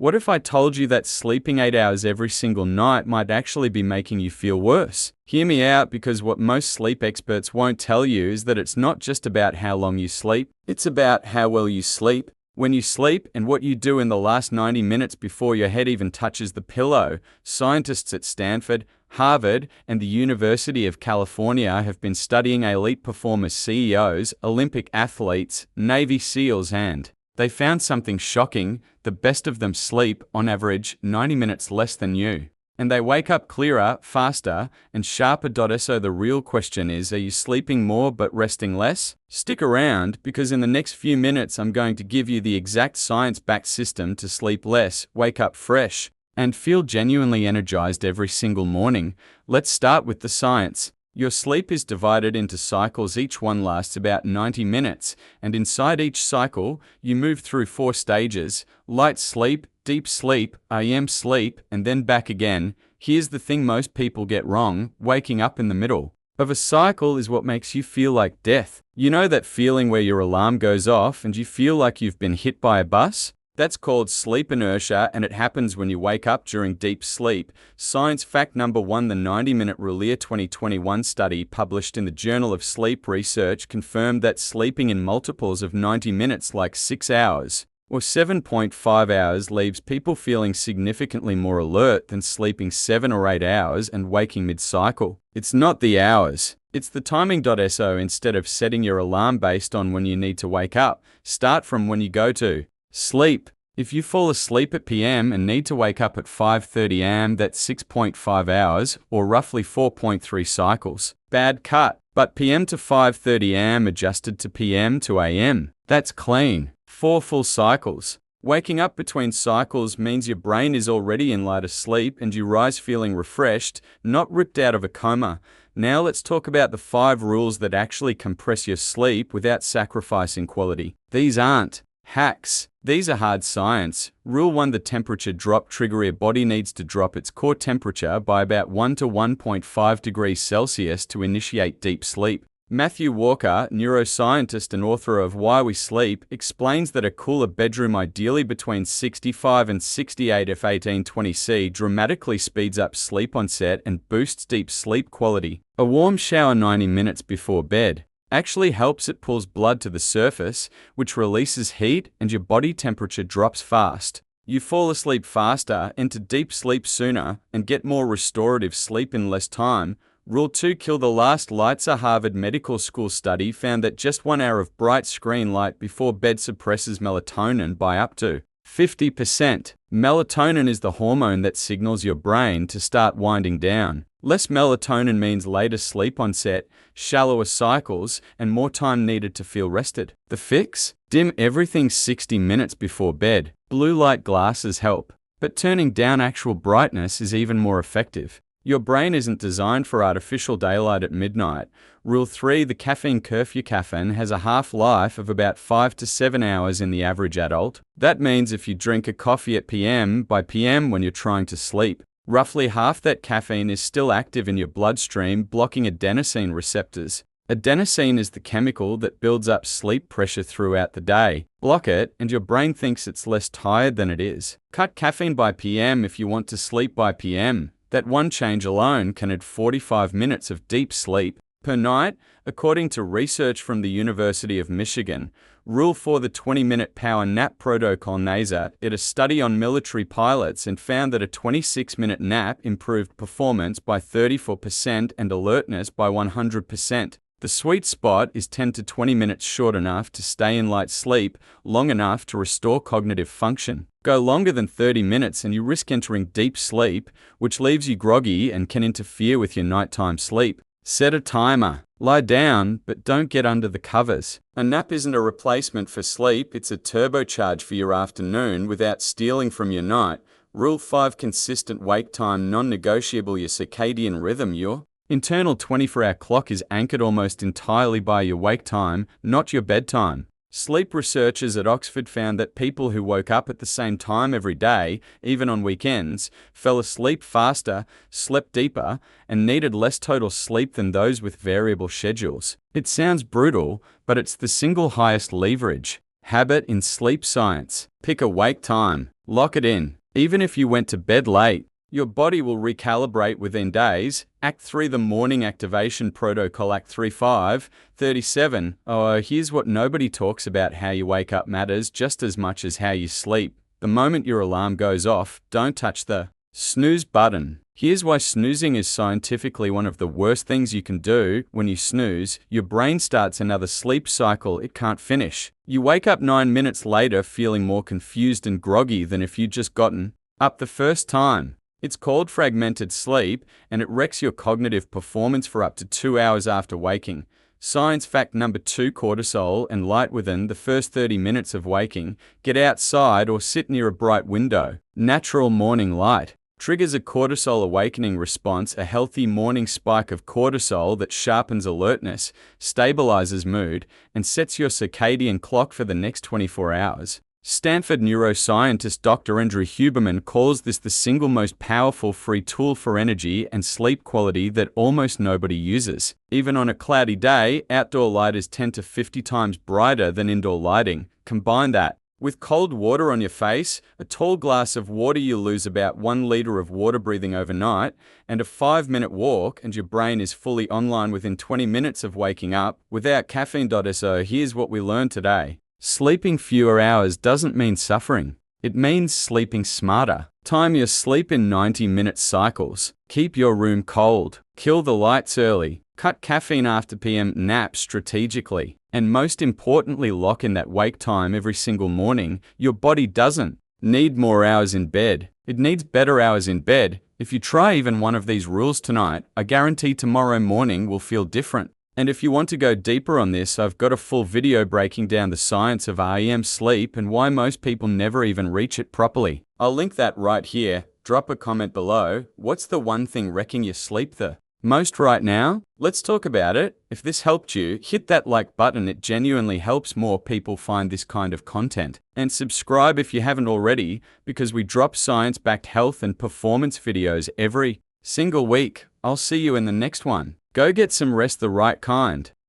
What if I told you that sleeping 8 hours every single night might actually be making you feel worse? Hear me out, because what most sleep experts won't tell you is that it's not just about how long you sleep, it's about how well you sleep. When you sleep and what you do in the last 90 minutes before your head even touches the pillow. Scientists at Stanford, Harvard, and the University of California have been studying elite performers, CEOs, Olympic athletes, Navy SEALs, and they found something shocking. The best of them sleep, on average, 90 minutes less than you. And they wake up clearer, faster, and sharper. So the real question is, are you sleeping more but resting less? Stick around, because in the next few minutes I'm going to give you the exact science-backed system to sleep less, wake up fresh, and feel genuinely energized every single morning. Let's start with the science. Your sleep is divided into cycles. Each one lasts about 90 minutes, and inside each cycle, you move through 4 stages: light sleep, deep sleep, REM sleep, and then back again. Here's the thing most people get wrong: waking up in the middle of a cycle is what makes you feel like death. You know that feeling where your alarm goes off and you feel like you've been hit by a bus? That's called sleep inertia, and it happens when you wake up during deep sleep. Science fact number 1: the 90-minute rule. A 2021 study published in the Journal of Sleep Research confirmed that sleeping in multiples of 90 minutes, like 6 hours or 7.5 hours, leaves people feeling significantly more alert than sleeping 7 or 8 hours and waking mid-cycle. It's not the hours, it's the timing. So instead of setting your alarm based on when you need to wake up, start from when you go to sleep. If you fall asleep at PM and need to wake up at 5:30 am, that's 6.5 hours, or roughly 4.3 cycles. Bad cut. But PM to 5:30 am adjusted to PM to AM. That's clean. 4 full cycles. Waking up between cycles means your brain is already in lighter sleep and you rise feeling refreshed, not ripped out of a coma. Now let's talk about the 5 rules that actually compress your sleep without sacrificing quality. These aren't hacks. These are hard science. Rule 1: the temperature drop trigger. Your body needs to drop its core temperature by about 1 to 1.5 degrees Celsius to initiate deep sleep. Matthew Walker, neuroscientist and author of Why We Sleep, explains that a cooler bedroom, ideally between 65 and 68 F1820C, dramatically speeds up sleep onset and boosts deep sleep quality. A warm shower 90 minutes before bed actually helps. It pulls blood to the surface, which releases heat, and your body temperature drops fast. You fall asleep faster, enter deep sleep sooner, and get more restorative sleep in less time. Rule 2: kill the last lights. A Harvard Medical School study found that just 1 hour of bright screen light before bed suppresses melatonin by up to 50%. Melatonin is the hormone that signals your brain to start winding down. Less melatonin means later sleep onset, shallower cycles, and more time needed to feel rested. The fix? Dim everything 60 minutes before bed. Blue light glasses help, but turning down actual brightness is even more effective. Your brain isn't designed for artificial daylight at midnight. Rule 3: the caffeine curfew. Caffeine has a half-life of about 5 to 7 hours in the average adult. That means if you drink a coffee at PM, by PM when you're trying to sleep, roughly half that caffeine is still active in your bloodstream, blocking adenosine receptors. Adenosine is the chemical that builds up sleep pressure throughout the day. Block it, and your brain thinks it's less tired than it is. Cut caffeine by PM if you want to sleep by PM. That one change alone can add 45 minutes of deep sleep per night, according to research from the University of Michigan. Rule 4: the 20-minute power nap protocol. NASA did a study on military pilots and found that a 26-minute nap improved performance by 34% and alertness by 100%. The sweet spot is 10 to 20 minutes, short enough to stay in light sleep, long enough to restore cognitive function. Go longer than 30 minutes and you risk entering deep sleep, which leaves you groggy and can interfere with your nighttime sleep. Set a timer. Lie down, but don't get under the covers. A nap isn't a replacement for sleep, it's a turbocharge for your afternoon without stealing from your night. Rule 5: consistent wake time. Non-negotiable. Your circadian rhythm. Your internal 24-hour clock is anchored almost entirely by your wake time, not your bedtime. Sleep researchers at Oxford found that people who woke up at the same time every day, even on weekends, fell asleep faster, slept deeper, and needed less total sleep than those with variable schedules. It sounds brutal, but it's the single highest leverage Habit in sleep science. Pick a wake time. Lock it in. Even if you went to bed late, your body will recalibrate within days. Act 3 The morning activation protocol. Act 3:5:37. Oh, here's what nobody talks about: how you wake up matters just as much as how you sleep. The moment your alarm goes off, don't touch the snooze button. Here's why snoozing is scientifically one of the worst things you can do. When you snooze, your brain starts another sleep cycle it can't finish. You wake up 9 minutes later feeling more confused and groggy than if you'd just gotten up the first time. It's called fragmented sleep, and it wrecks your cognitive performance for up to 2 hours after waking. Science fact number 2: cortisol and light within the first 30 minutes of waking. Get outside or sit near a bright window. Natural morning light triggers a cortisol awakening response, a healthy morning spike of cortisol that sharpens alertness, stabilizes mood, and sets your circadian clock for the next 24 hours. Stanford neuroscientist Dr. Andrew Huberman calls this the single most powerful free tool for energy and sleep quality that almost nobody uses. Even on a cloudy day, outdoor light is 10 to 50 times brighter than indoor lighting. Combine that with cold water on your face, a tall glass of water, you lose about 1 liter of water breathing overnight, and a 5-minute walk, and your brain is fully online within 20 minutes of waking up without caffeine. So here's what we learned today. Sleeping fewer hours doesn't mean suffering. It means sleeping smarter. Time your sleep in 90-minute cycles. Keep your room cold. Kill the lights early. Cut caffeine after PM naps strategically. And most importantly, lock in that wake time every single morning. Your body doesn't need more hours in bed. It needs better hours in bed. If you try even one of these rules tonight, I guarantee tomorrow morning will feel different. And if you want to go deeper on this, I've got a full video breaking down the science of REM sleep and why most people never even reach it properly. I'll link that right here. Drop a comment below. What's the one thing wrecking your sleep the most right now? Let's talk about it. If this helped you, hit that like button. It genuinely helps more people find this kind of content. And subscribe if you haven't already, because we drop science-backed health and performance videos every single week. I'll see you in the next one. Go get some rest, the right kind.